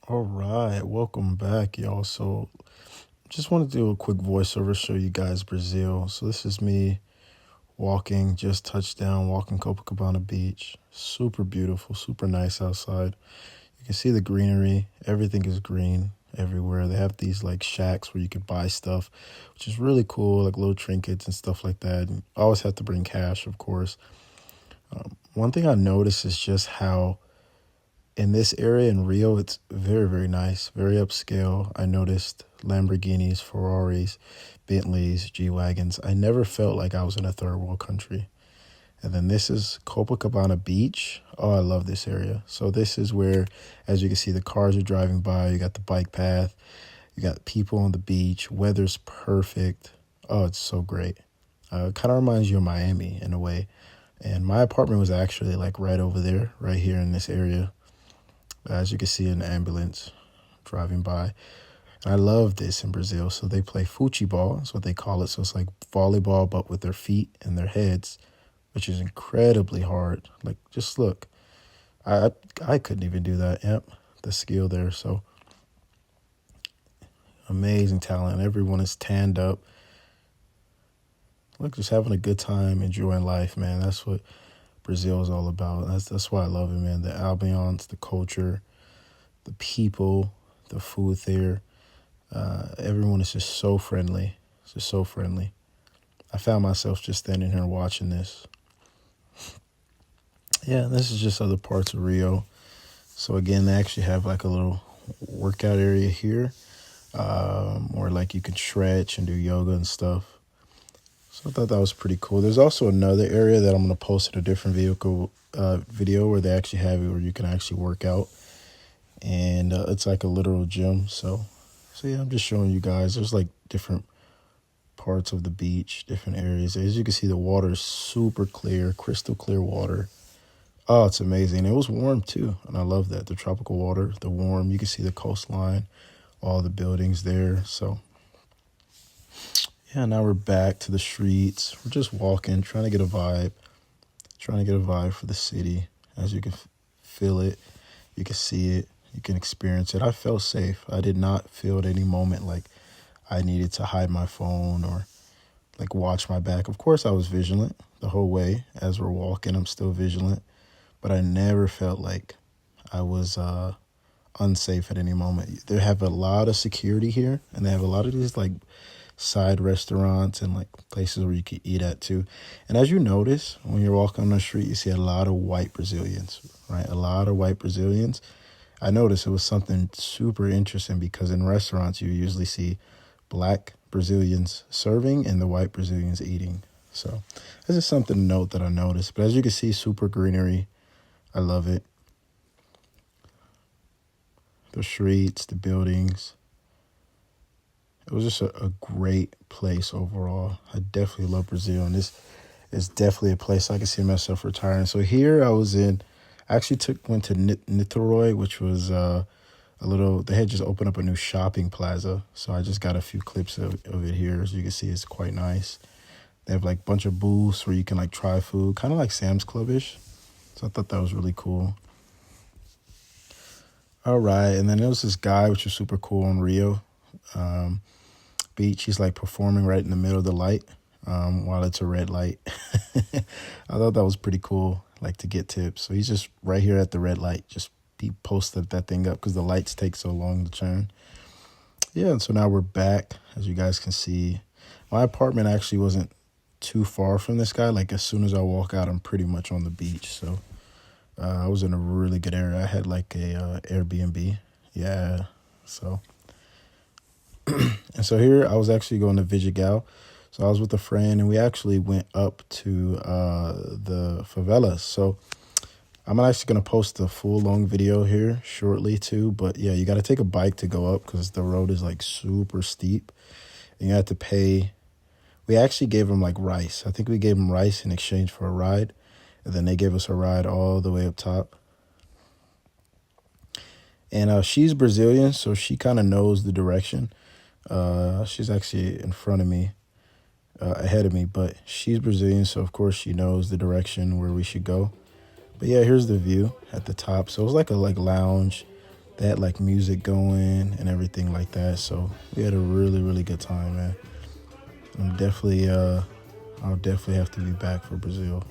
All right, welcome back, y'all. So, just want to do a quick voiceover, show you guys Brazil. So, this is me walking, just touched down, walking Copacabana Beach. Super beautiful, super nice outside. You can see the greenery, everything is green everywhere. They have these like shacks where you could buy stuff, which is really cool, like little trinkets and stuff like that. And I always have to bring cash, of course. One thing I noticed is just how in this area in Rio, it's very, very nice, very upscale. I noticed Lamborghinis, Ferraris, Bentleys, G-Wagons. I never felt like I was in a third world country. And then this is Copacabana Beach. Oh, I love this area. So this is where, as you can see, the cars are driving by. You got the bike path. You got people on the beach. Weather's perfect. Oh, it's so great. Kind of reminds you of Miami in a way. And my apartment was actually like right over there, right here in this area. As you can see, an ambulance driving by. And I love this in Brazil. So they play futebol, that's what they call it. So it's like volleyball, but with their feet and their heads, which is incredibly hard. Like, just look. I couldn't even do that. Yep, the skill there. So amazing talent. Everyone is tanned up. Look, just having a good time, enjoying life, man. That's what Brazil is all about. That's why I love it, man. The ambiance, the culture, the people, the food there. Everyone is just so friendly. It's just so friendly. I found myself just standing here watching this. Yeah, this is just other parts of Rio. So again, they actually have like a little workout area here, where like you can stretch and do yoga and stuff. So I thought that was pretty cool. There's also another area that I'm gonna post in a different video where they actually have it where you can actually work out, and it's like a literal gym. So yeah, I'm just showing you guys. There's like different parts of the beach, different areas. As you can see, the water is super clear, crystal clear water. Oh, it's amazing. It was warm too, and I love that. The tropical water, the warm. You can see the coastline, all the buildings there. So yeah, now we're back to the streets. We're just walking, trying to get a vibe, for the city. As you can feel it, you can see it, you can experience it. I felt safe. I did not feel at any moment like I needed to hide my phone or like watch my back. Of course, I was vigilant the whole way. As we're walking, I'm still vigilant, but I never felt like I was unsafe at any moment. They have a lot of security here, and they have a lot of these like side restaurants and like places where you can eat at too. And as you notice, when you're walking on the street, you see a lot of white Brazilians, right? A lot of white Brazilians. I noticed it was something super interesting because in restaurants, you usually see black Brazilians serving and the white Brazilians eating. So this is something to note that I noticed. But as you can see, super greenery. I love it. The streets, the buildings. It was just a great place overall. I definitely love Brazil, and this is definitely a place I can see myself retiring. So here I actually went to Niterói, which was they had just opened up a new shopping plaza. So I just got a few clips of it here. As you can see, it's quite nice. They have like a bunch of booths where you can like try food, kind of like Sam's Club-ish. So I thought that was really cool. All right, and then there was this guy, which was super cool on Rio Beach. He's like performing right in the middle of the light while it's a red light. I thought that was pretty cool, like to get tips. So he's just right here at the red light, just he posted that thing up because the lights take so long to turn. Yeah, and so now we're back. As you guys can see, my apartment actually wasn't too far from this guy. Like as soon as I walk out, I'm pretty much on the beach. So I was in a really good area. I had like a Airbnb. Yeah, so... And so here I was actually going to Vidigal. So I was with a friend and we actually went up to the favelas. So I'm actually going to post a full long video here shortly too. But yeah, you got to take a bike to go up because the road is like super steep. And you have to pay. We actually gave them like rice. I think we gave them rice in exchange for a ride. And then they gave us a ride all the way up top. And she's Brazilian, so she kind of knows the direction. She's actually in front of me, ahead of me, but she's Brazilian, so of course she knows the direction where we should go. But yeah, here's the view at the top. So it was like a lounge. they had like music going and everything like that. So we had a really, really good time, man. I'm definitely, I'll definitely have to be back for Brazil.